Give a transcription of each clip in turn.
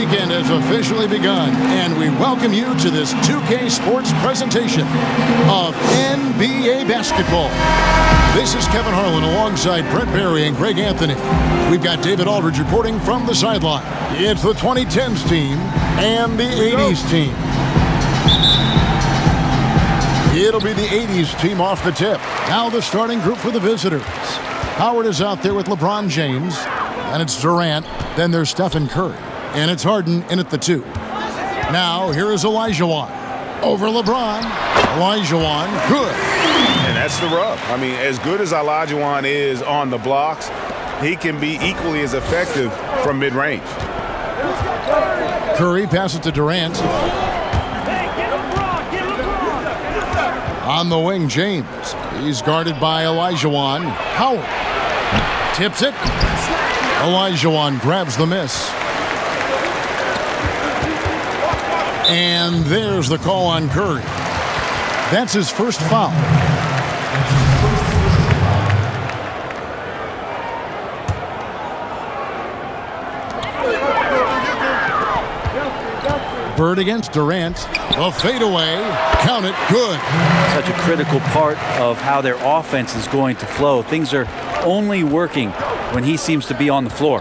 weekend has officially begun, and we welcome you to this 2K Sports presentation of NBA basketball. This is Kevin Harlan alongside Brett Barry and Greg Anthony. We've got David Aldridge reporting from the sideline. It's the 2010'S team and the 80's team. It'll be the 80's team off the tip. Now the starting group for the visitors. Howard is out there with LeBron James. And it's Durant. Then there's Stephen Curry. And it's Harden in at the 2. Now here is Olajuwon. Over LeBron. Olajuwon, good. And that's the rub. I mean, as good as Olajuwon is on the blocks, he can be equally as effective from mid-range. Curry passes to Durant. On the wing, James. He's guarded by Olajuwon. Howard tips it. Olajuwon grabs the miss. And there's the call on Curry. That's his first foul. Bird against Durant. A fadeaway. Count it. Good. Such a critical part of how their offense is going to flow. Things are only working when he seems to be on the floor.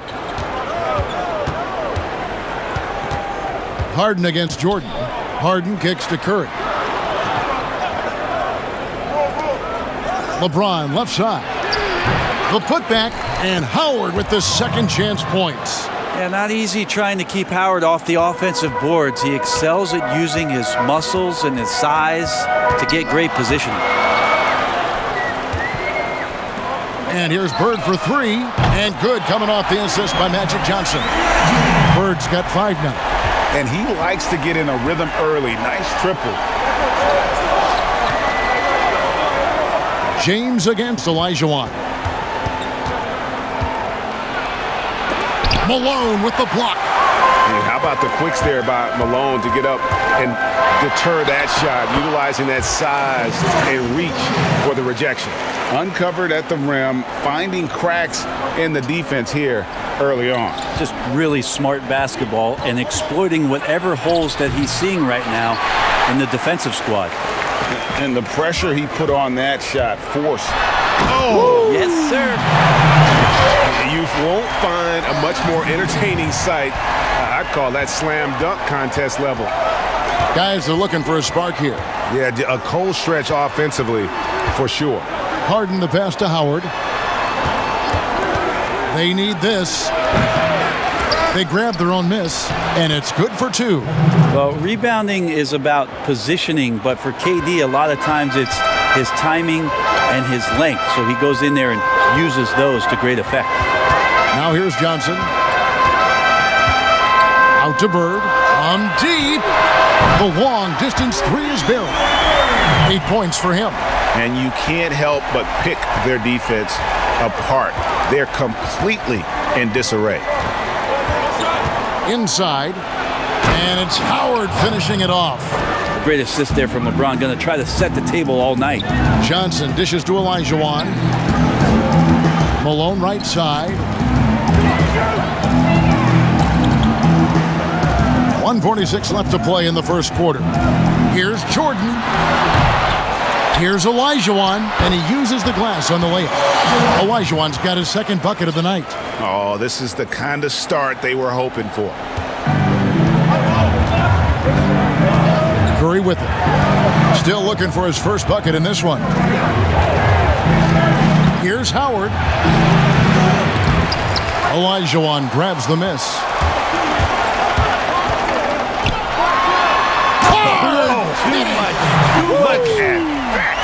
Harden against Jordan. Harden kicks to Curry. LeBron left side. The putback, and Howard with the second chance points. Yeah, not easy trying to keep Howard off the offensive boards. He excels at using his muscles and his size to get great positioning. And here's Bird for 3, and good, coming off the assist by Magic Johnson. Bird's got 5 now. And he likes to get in a rhythm early. Nice triple. James against Olajuwon. Malone with the block. Yeah, how about the quicks there by Malone to get up and deter that shot, utilizing that size and reach for the rejection. Uncovered at the rim, finding cracks in the defense here early on. Just really smart basketball and exploiting whatever holes that he's seeing right now in the defensive squad. And the pressure he put on that shot forced. Oh, yes, sir. You won't find a much more entertaining sight. I'd call that slam dunk contest level. Guys are looking for a spark here. Yeah, a cold stretch offensively for sure. Harden the pass to Howard. They need this. They grab their own miss, and it's good for 2. Well, rebounding is about positioning, but for KD, a lot of times it's his timing and his length. So he goes in there and uses those to great effect. Now here's Johnson. Out to Bird. On deep. The long distance 3 is buried. 8 points for him. And you can't help but pick their defense apart. They're completely in disarray. Inside. And it's Howard finishing it off. Great assist there from LeBron. Going to try to set the table all night. Johnson dishes to Olajuwon. Malone right side. 1:46 left to play in the first quarter. Here's Jordan. Here's Olajuwon, and he uses the glass on the layup. Olajuwon's got his second bucket of the night. Oh, this is the kind of start they were hoping for. Curry with it. Still looking for his first bucket in this one. Here's Howard. Olajuwon grabs the miss. Look at that.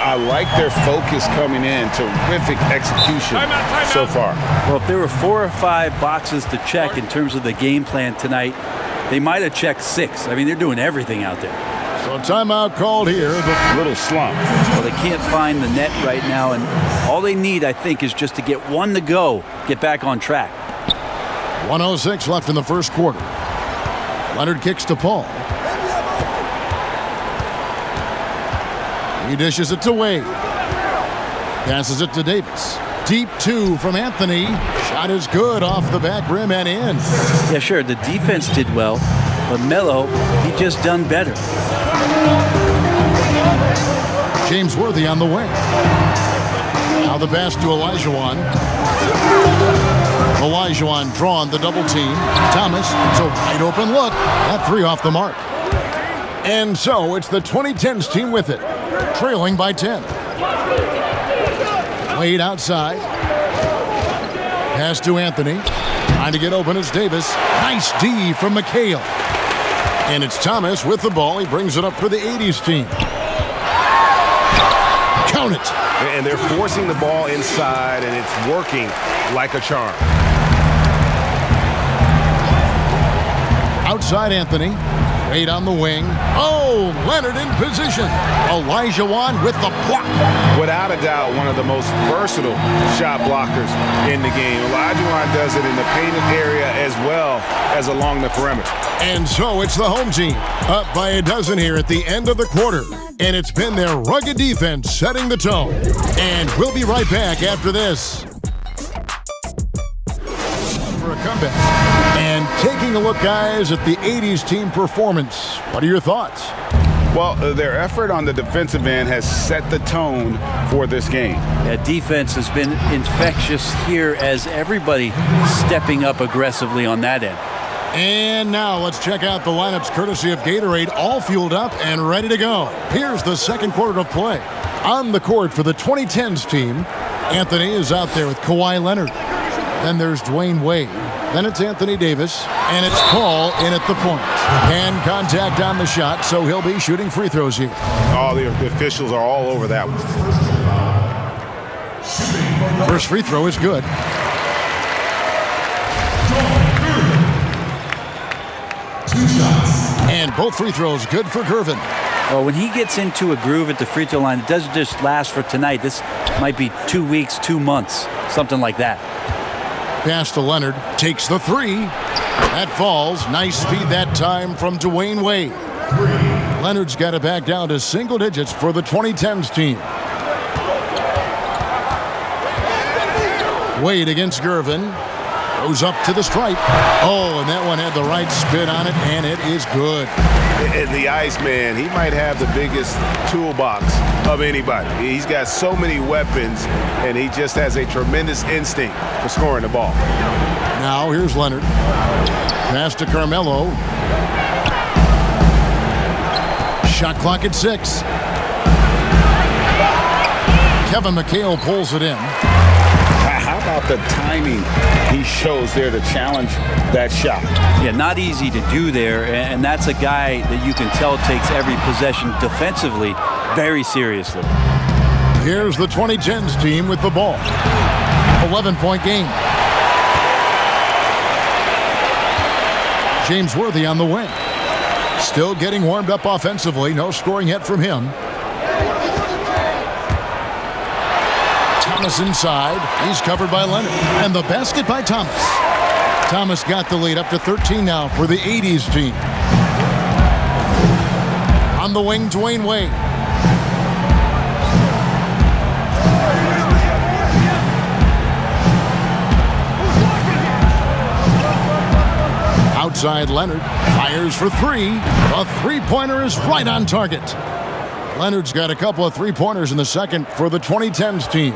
I like their focus coming in. Terrific execution so far. Well, if there were 4 or 5 boxes to check in terms of the game plan tonight, they might have checked 6. I mean, they're doing everything out there. So timeout called here. A little slump. Well, they can't find the net right now, and all they need, I think, is just to get 1 to go, get back on track. 1:06 left in the first quarter. Leonard kicks to Paul. He dishes it to Wade. Passes it to Davis. Deep two from Anthony. Shot is good off the back rim and in. Yeah, sure, the defense did well, but Melo, he just done better. James Worthy on the wing. Now the pass to Olajuwon. Olajuwon drawn the double team. Thomas, it's a wide open look. That three off the mark. And so it's the 2010's team with it, trailing by 10. Wade outside. Pass to Anthony. Trying to get open is Davis. Nice D from McHale. And it's Thomas with the ball. He brings it up for the 80's team. Count it. And they're forcing the ball inside, and it's working like a charm. Outside Anthony. Wade on the wing. Oh, Leonard in position. Olajuwon with the block. Without a doubt, one of the most versatile shot blockers in the game. Olajuwon does it in the painted area as well as along the perimeter. And so it's the home team, up by a dozen here at the end of the quarter. And it's been their rugged defense setting the tone. And we'll be right back after this. For a comeback. And taking a look, guys, at the 80's team performance. What are your thoughts? Well, their effort on the defensive end has set the tone for this game. Yeah, defense has been infectious here as everybody stepping up aggressively on that end. And now let's check out the lineups courtesy of Gatorade, all fueled up and ready to go. Here's the second quarter of play. On the court for the 2010's team, Anthony is out there with Kawhi Leonard. Then there's Dwayne Wade. Then it's Anthony Davis, and it's Paul in at the point. Hand contact on the shot, so he'll be shooting free throws here. All the officials are all over that one. First free throw is good. And both free throws good for Gervin. Well, when he gets into a groove at the free throw line, it doesn't just last for tonight. This might be 2 weeks, 2 months, something like that. Pass to Leonard, takes the three. That falls. Nice speed that time from Dwayne Wade. Leonard's got it back down to single digits for the 2010's team. Wade against Gervin. Goes up to the stripe. Oh, and that one had the right spin on it, and it is good. And the Iceman, he might have the biggest toolbox of anybody. He's got so many weapons, and he just has a tremendous instinct for scoring the ball. Now here's Leonard. Pass to Carmelo. Shot clock at 6. Kevin McHale pulls it in. How about the timing he shows there to challenge that shot? Yeah, not easy to do there, and that's a guy that you can tell takes every possession defensively very seriously. Here's the 2010's team with the ball. 11-point game. James Worthy on the wing. Still getting warmed up offensively. No scoring yet from him. Thomas inside. He's covered by Leonard. And the basket by Thomas. Thomas got the lead up to 13 now for the 80's team. On the wing, Dwayne Wade. Outside Leonard. Fires for three. A three-pointer is right on target. Leonard's got a couple of three-pointers in the second for the 2010's team.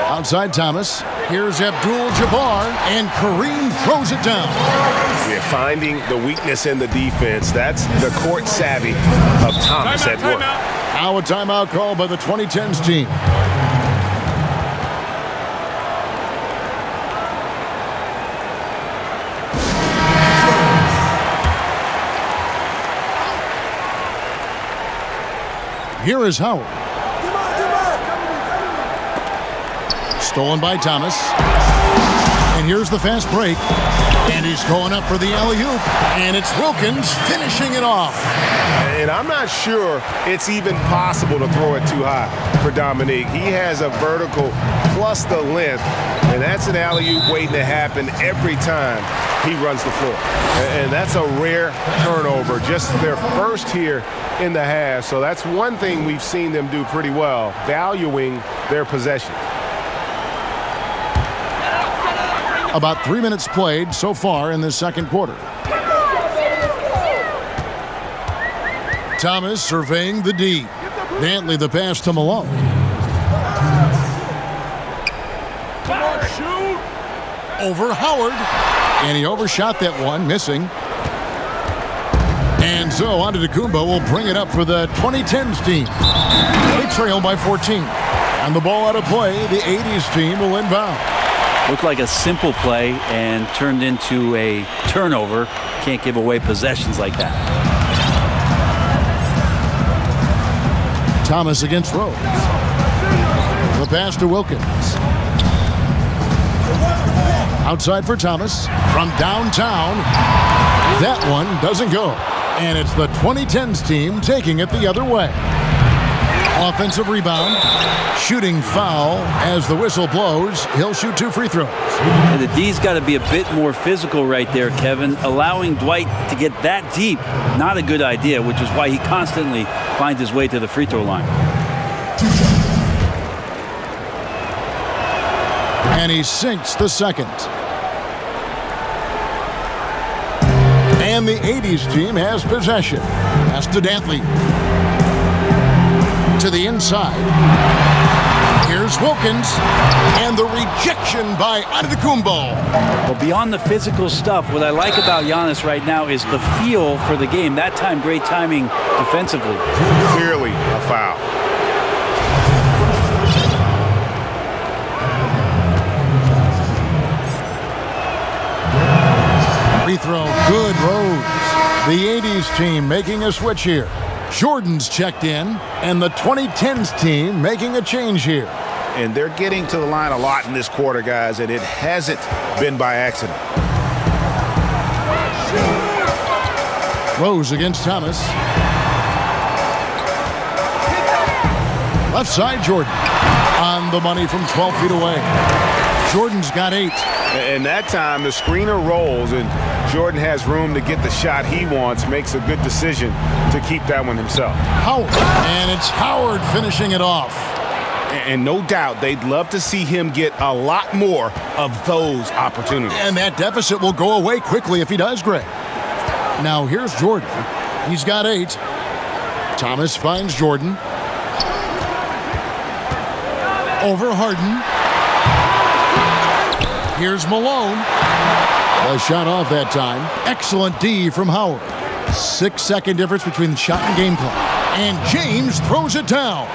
Outside Thomas. Here's Abdul-Jabbar, and Kareem throws it down. Yeah, finding the weakness in the defense. That's the court savvy of Thomas at work. Now a timeout call by the 2010's team. Here is Howard. Stolen by Thomas. And here's the fast break. And he's going up for the alley-oop. And it's Wilkins finishing it off. And I'm not sure it's even possible to throw it too high for Dominique. He has a vertical plus the length. And that's an alley-oop waiting to happen every time he runs the floor. And that's a rare turnover, just their first here in the half. So that's one thing we've seen them do pretty well, valuing their possession. About 3 minutes played so far in this second quarter. Thomas surveying the D. Dantley the pass to Malone. Over Howard. And he overshot that one, missing. And so Antetokounmpo will bring it up for the 2010'S team. They trail by 14. And the ball out of play, the 80's team will inbound. Looked like a simple play and turned into a turnover. Can't give away possessions like that. Thomas against Rose. The pass to Wilkins. Outside for Thomas from downtown. That one doesn't go. And it's the 2010'S team taking it the other way. Offensive rebound. Shooting foul as the whistle blows. He'll shoot 2 free throws. And the D's got to be a bit more physical right there, Kevin. Allowing Dwight to get that deep, not a good idea, which is why he constantly finds his way to the free throw line. And he sinks the second. And the 80's team has possession. Pass to Dantley. To the inside. Here's Wilkins. And the rejection by Antetokounmpo. Well, beyond the physical stuff, what I like about Giannis right now is the feel for the game. That time, great timing defensively. Clearly a foul. Free throw, good. Rose. The 80's team making a switch here. Jordan's checked in, and the 2010'S team making a change here. And they're getting to the line a lot in this quarter, guys, and it hasn't been by accident. Rose against Thomas. Left side, Jordan. On the money from 12 feet away. Jordan's got 8. And that time, the screener rolls, and Jordan has room to get the shot he wants, makes a good decision to keep that one himself. Howard. And it's Howard finishing it off. And no doubt, they'd love to see him get a lot more of those opportunities. And that deficit will go away quickly if he does, Greg. Now, here's Jordan. He's got 8. Thomas finds Jordan. Over Harden. Here's Malone. A shot off that time. Excellent D from Howard. 6-second difference between the shot and game clock. And James throws it down.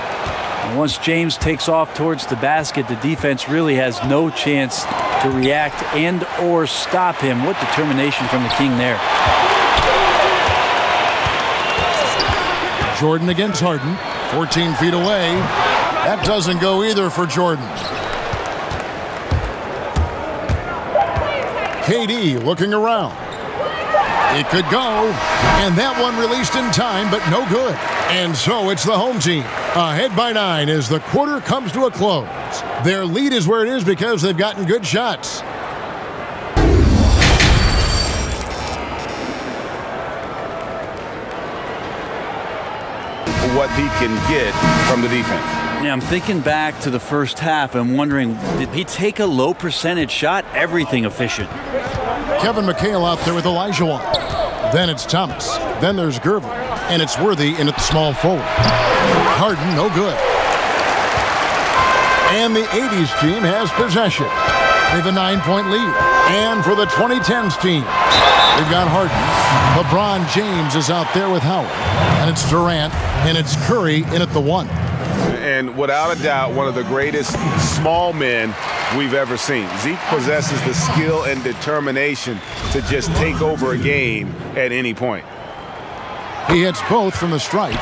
Once James takes off towards the basket, the defense really has no chance to react and or stop him. What determination from the King there. Jordan against Harden. 14 feet away. That doesn't go either for Jordan. KD looking around. It could go. And that one released in time, but no good. And so it's the home team. Ahead by 9 as the quarter comes to a close. Their lead is where it is because they've gotten good shots. What he can get from the defense. Yeah, I'm thinking back to the first half. I'm wondering, did he take a low percentage shot? Everything efficient. Kevin McHale out there with Olajuwon. Then it's Thomas. Then there's Gervin. And it's Worthy in at the small forward. Harden, no good. And the 80's team has possession. They have a 9-point lead. And for the 2010's team, they've got Harden. LeBron James is out there with Howard. And it's Durant. And it's Curry in at the 1. And without a doubt, one of the greatest small men we've ever seen. Zeke possesses the skill and determination to just take over a game at any point. He hits both from the stripe.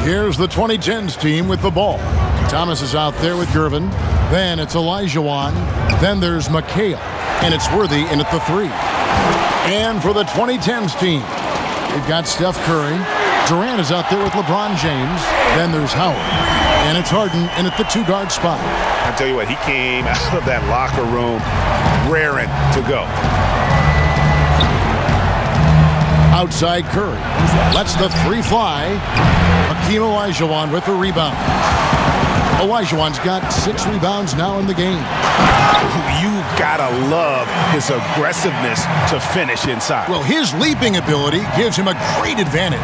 Here's the 2010's team with the ball. Thomas is out there with Gervin. Then it's Olajuwon. Then there's McHale. And it's Worthy in at the 3. And for the 2010's team, they've got Steph Curry. Durant is out there with LeBron James. Then there's Howard. And it's Harden in at the 2-guard spot. I tell you what, he came out of that locker room raring to go. Outside Curry. Lets the 3 fly. Hakeem Olajuwon with the rebound. Olajuwon's got 6 rebounds now in the game. You gotta love his aggressiveness to finish inside. Well, his leaping ability gives him a great advantage.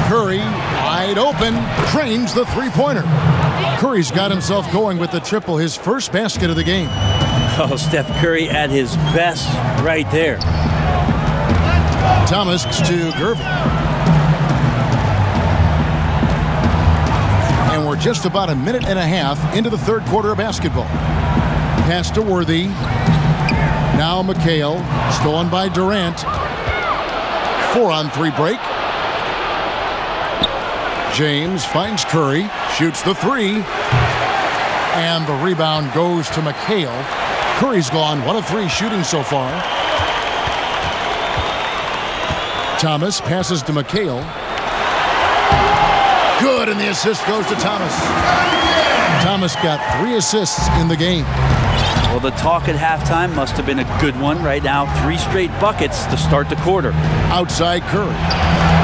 Curry, wide open, trains the 3-pointer. Curry's got himself going with the triple, his first basket of the game. Oh, Steph Curry at his best right there. Thomas to Gervin. And we're just about a minute and a half into the third quarter of basketball. Pass to Worthy. Now McHale, stolen by Durant. 4-on-3 break. James finds Curry, shoots the 3. And the rebound goes to McHale. Curry's gone 1 of 3 shooting so far. Thomas passes to McHale. Good, and the assist goes to Thomas. Thomas got 3 assists in the game. Well, the talk at halftime must have been a good one. Right now, 3 straight buckets to start the quarter. Outside Curry.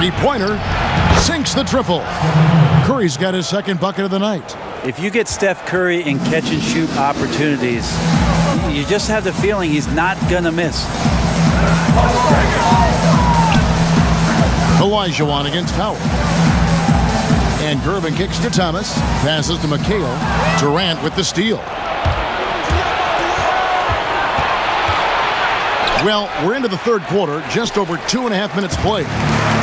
3-pointer. Sinks the triple. Curry's got his second bucket of the night. If you get Steph Curry in catch-and-shoot opportunities, you just have the feeling he's not going to miss. Olajuwon against Howard. And Gervin kicks to Thomas. Passes to McHale. Durant with the steal. Well, we're into the third quarter. Just over 2.5 minutes played.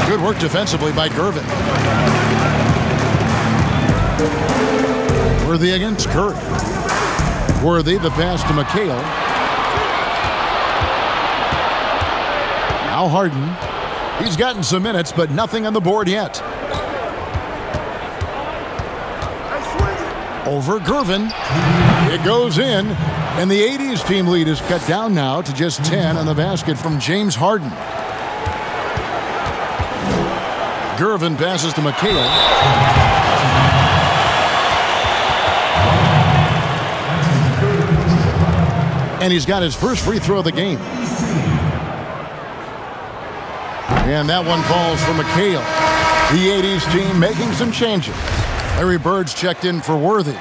Good work defensively by Gervin. Worthy against Curry. Worthy, the pass to McHale. Now Harden. He's gotten some minutes, but nothing on the board yet. Over Gervin. It goes in, and the 80s team lead is cut down now to just 10 on the basket from James Harden. Gervin passes to McHale. And he's got his first free throw of the game. And that one falls for McHale. The 80s team making some changes. Larry Bird's checked in for Worthy.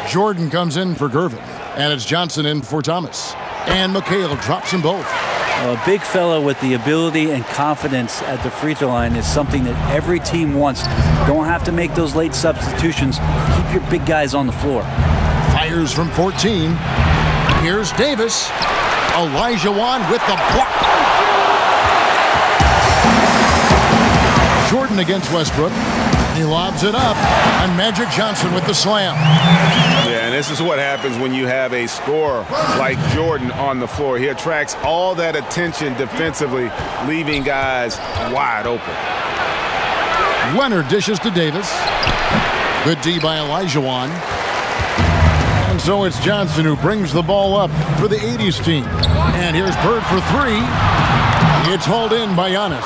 Jordan comes in for Gervin. And it's Johnson in for Thomas. And McHale drops them both. A big fella with the ability and confidence at the free throw line is something that every team wants. Don't have to make those late substitutions. Keep your big guys on the floor. Fires from 14. Here's Davis. Olajuwon with the block. Jordan against Westbrook. He lobs it up. And Magic Johnson with the slam. Yeah, and this is what happens when you have a scorer like Jordan on the floor. He attracts all that attention defensively, leaving guys wide open. Leonard dishes to Davis. Good D by Olajuwon. And so it's Johnson who brings the ball up for the 80s team. And here's Bird for 3. It's hauled in by Giannis.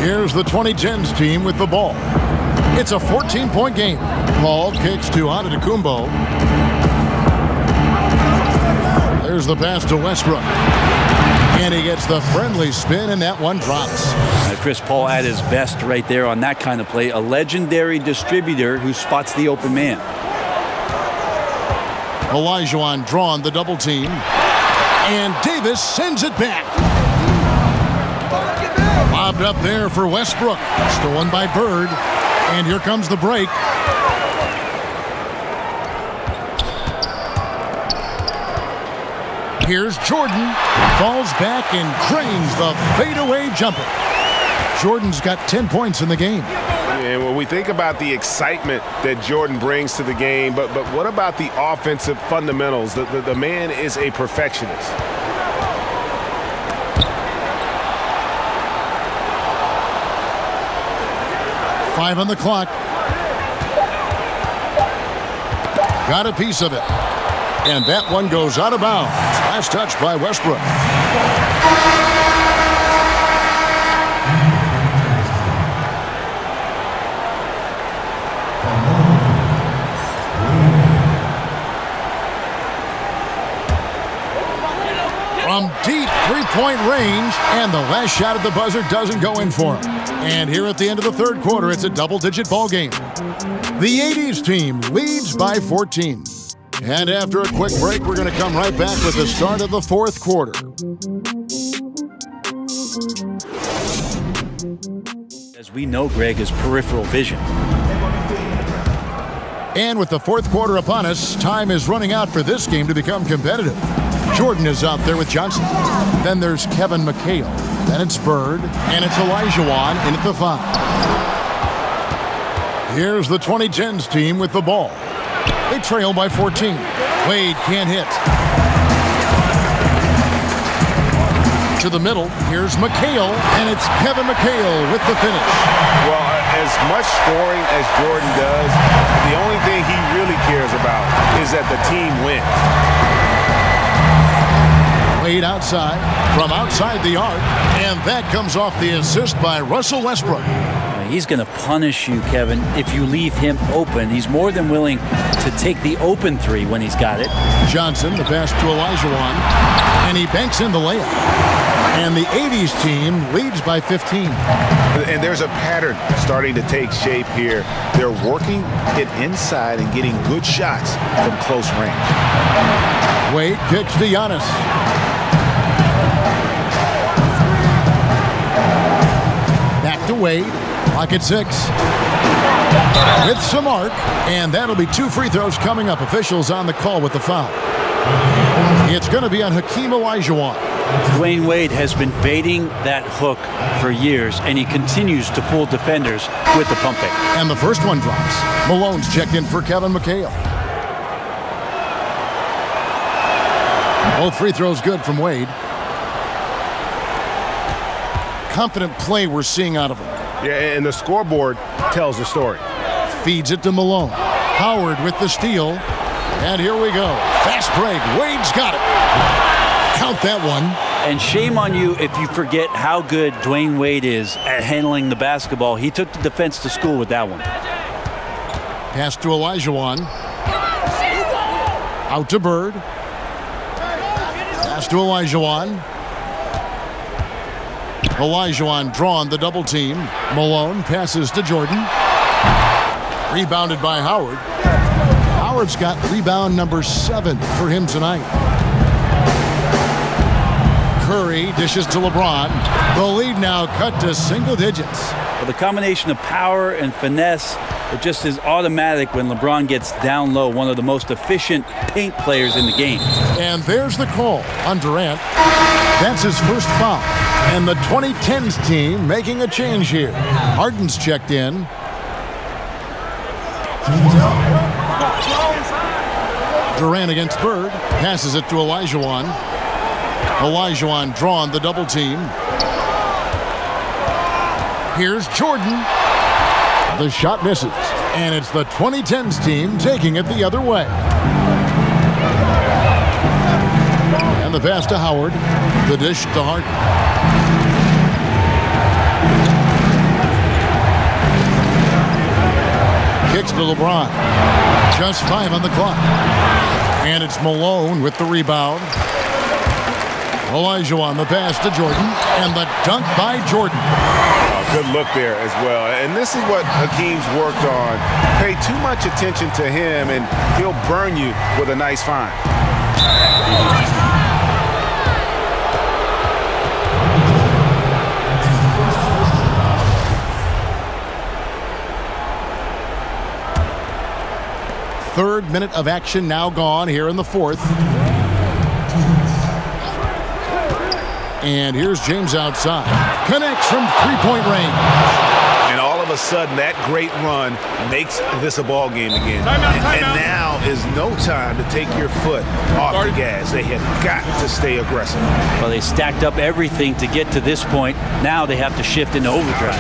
Here's the 2010'S team with the ball. It's a 14-point game. Paul kicks to Antetokounmpo. There's the pass to Westbrook. And he gets the friendly spin, and that one drops. Chris Paul at his best right there on that kind of play. A legendary distributor who spots the open man. Olajuwon drawn the double team. And Davis sends it back. Lobbed up there for Westbrook. Stolen by Bird. And here comes the break. Here's Jordan. Falls back and drains the fadeaway jumper. Jordan's got 10 points in the game. And when we think about the excitement that Jordan brings to the game, but what about the offensive fundamentals? The man is a perfectionist. Five on the clock. Got a piece of it. And that one goes out of bounds. Last touch by Westbrook. From deep three-point range, and the last shot at the buzzer doesn't go in for him. And here at the end of the third quarter, it's a double-digit ball game. The 80s team leads by 14. And after a quick break, we're going to come right back with the start of the fourth quarter. As we know, Greg, is peripheral vision. And with the fourth quarter upon us, time is running out for this game to become competitive. Jordan is out there with Johnson. Then there's Kevin McHale. Then it's Bird. And it's Olajuwon in at the 5. Here's the 2010'S team with the ball. They trail by 14. Wade can't hit. To the middle, here's McHale, and it's Kevin McHale with the finish. Well, as much scoring as Jordan does, the only thing he really cares about is that the team wins. Wade outside, from outside the arc, and that comes off the assist by Russell Westbrook. He's going to punish you, Kevin, if you leave him open. He's more than willing to take the open three when he's got it. Johnson, the pass to Olajuwon, and he banks in the layup. And the 80s team leads by 15. And there's a pattern starting to take shape here. They're working it inside and getting good shots from close range. Wade kicks to Giannis. Back to Wade. Clock at 6. With some arc, and that'll be 2 free throws coming up. Officials on the call with the foul. It's going to be on Hakeem Olajuwon. Dwayne Wade has been baiting that hook for years, and he continues to fool defenders with the pump fake. And the first one drops. Malone's checked in for Kevin McHale. Both free throws good from Wade. Confident play we're seeing out of him. Yeah, and the scoreboard tells the story. Feeds it to Malone. Howard with the steal. And here we go. Fast break. Wade's got it. Count that one. And shame on you if you forget how good Dwayne Wade is at handling the basketball. He took the defense to school with that one. Pass to Olajuwon. Out to Bird. Pass to Olajuwon. Olajuwon drawn the double team. Malone passes to Jordan. Rebounded by Howard. Howard's got rebound number 7 for him tonight. Curry dishes to LeBron. The lead now cut to single digits. Well, the combination of power and finesse, it just is automatic when LeBron gets down low, one of the most efficient paint players in the game. And there's the call on Durant. That's his first foul. And the 2010'S team making a change here. Harden's checked in. Durant against Bird. Passes it to Olajuwon. Olajuwon drawn the double team. Here's Jordan. The shot misses. And it's the 2010'S team taking it the other way. And the pass to Howard. The dish to Harden. Kicks to LeBron. Just 5 on the clock. And it's Malone with the rebound. Olajuwon the pass to Jordan. And the dunk by Jordan. Good look there as well. And this is what Hakeem's worked on. Pay too much attention to him and he'll burn you with a nice find. Third minute of action now gone here in the fourth. And here's James outside. Connects from three-point range. And all of a sudden, that great run makes this a ball game again. And now is no time to take your foot off the gas. They have got to stay aggressive. Well, they stacked up everything to get to this point. Now they have to shift into overdrive.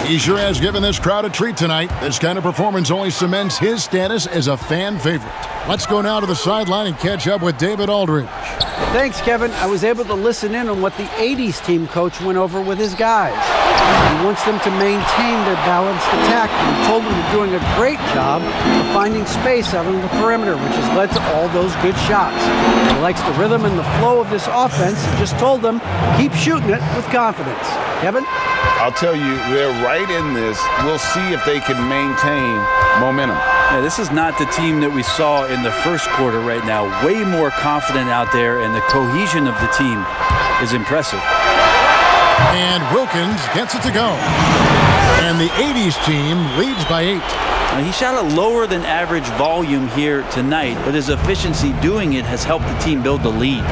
He sure has given this crowd a treat tonight. This kind of performance only cements his status as a fan favorite. Let's go now to the sideline and catch up with David Aldridge. Thanks, Kevin. I was able to listen in on what the 80s team coach went over with his guys. He wants them to maintain their balanced attack. He told them they're doing a great job of finding space out on the perimeter, which has led to all those good shots. He likes the rhythm and the flow of this offense. He just told them, keep shooting it with confidence. Kevin? I'll tell you, they're right in this. We'll see if they can maintain momentum. Yeah, this is not the team that we saw in the first quarter right now. Way more confident out there, and the cohesion of the team is impressive. And Wilkins gets it to go. And the 80's team leads by 8. Now, he shot a lower than average volume here tonight, but his efficiency doing it has helped the team build the lead.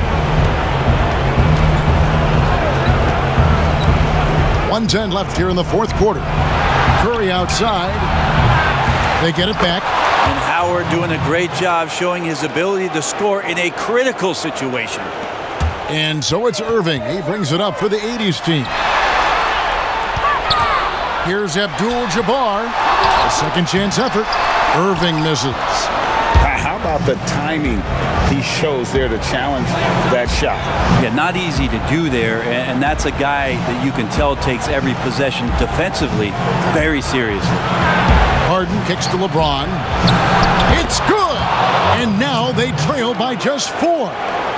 1:10 left here in the fourth quarter. Curry outside. They get it back. And Howard doing a great job showing his ability to score in a critical situation. And so it's Irving. He brings it up for the 80's team. Here's Abdul-Jabbar. A second chance effort. Irving misses. How about the timing he shows there to challenge that shot? Yeah, not easy to do there, and that's a guy that you can tell takes every possession defensively very seriously. Harden kicks to LeBron. It's good! And now they trail by just 4.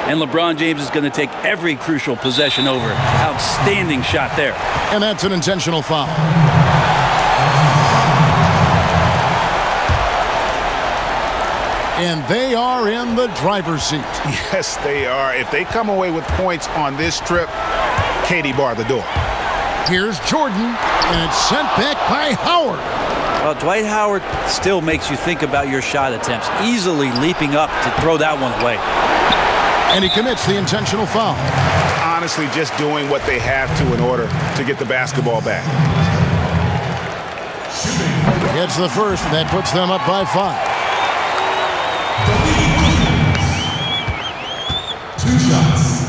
And LeBron James is going to take every crucial possession over. Outstanding shot there. And that's an intentional foul. And they are in the driver's seat. Yes, they are. If they come away with points on this trip, KD bar the door. Here's Jordan, and it's sent back by Howard. Well, Dwight Howard still makes you think about your shot attempts, easily leaping up to throw that one away. And he commits the intentional foul. Honestly, just doing what they have to in order to get the basketball back. Gets the first, and that puts them up by 5. 2 shots.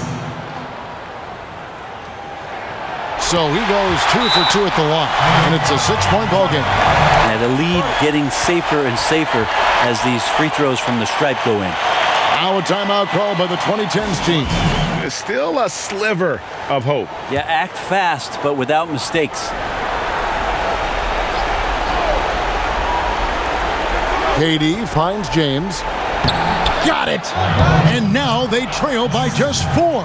So he goes 2 for 2 at the line, and it's a 6-point ball game. And the lead getting safer and safer as these free throws from the stripe go in. Now a timeout called by the 2010's team. There's still a sliver of hope. Yeah, act fast, but without mistakes. KD finds James. Got it! And now they trail by just 4.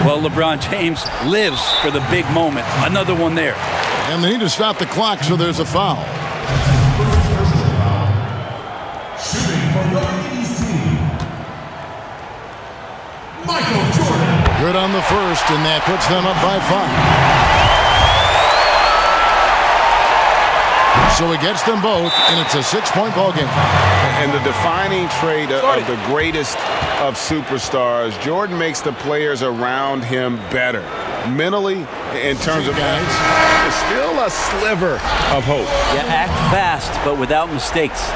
Well, LeBron James lives for the big moment. Another one there. And they need to stop the clock, so there's a foul. Shooting for the 80's team, Michael Jordan. Good on the first, and that puts them up by 5. So he gets them both, and it's a 6-point ball game. And the defining trait of the greatest of superstars, Jordan makes the players around him better. Mentally, in terms of guys, there's still a sliver of hope. Yeah, act fast, but without mistakes.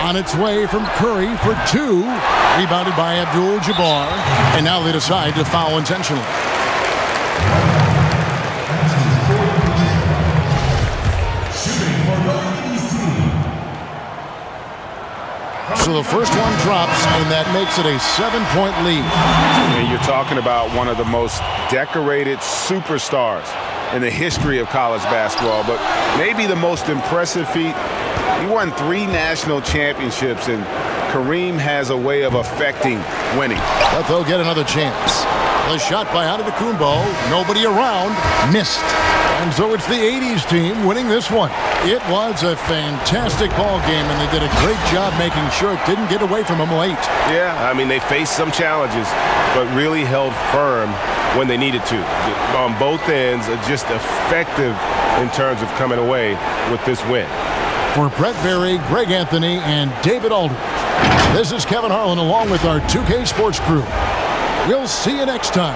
On its way from Curry for 2. Rebounded by Abdul-Jabbar. And now they decide to foul intentionally. So the first one drops, and that makes it a 7-point lead. And you're talking about one of the most decorated superstars in the history of college basketball, but maybe the most impressive feat. He won 3 national championships, and Kareem has a way of affecting winning. But they'll get another chance. The shot by Antetokounmpo, nobody around, missed. And so it's the 80's team winning this one. It was a fantastic ball game, and they did a great job making sure it didn't get away from them late. Yeah, I mean, they faced some challenges, but really held firm when they needed to. On both ends, just effective in terms of coming away with this win. For Brett Berry, Greg Anthony, and David Aldridge, this is Kevin Harlan along with our 2K Sports crew. We'll see you next time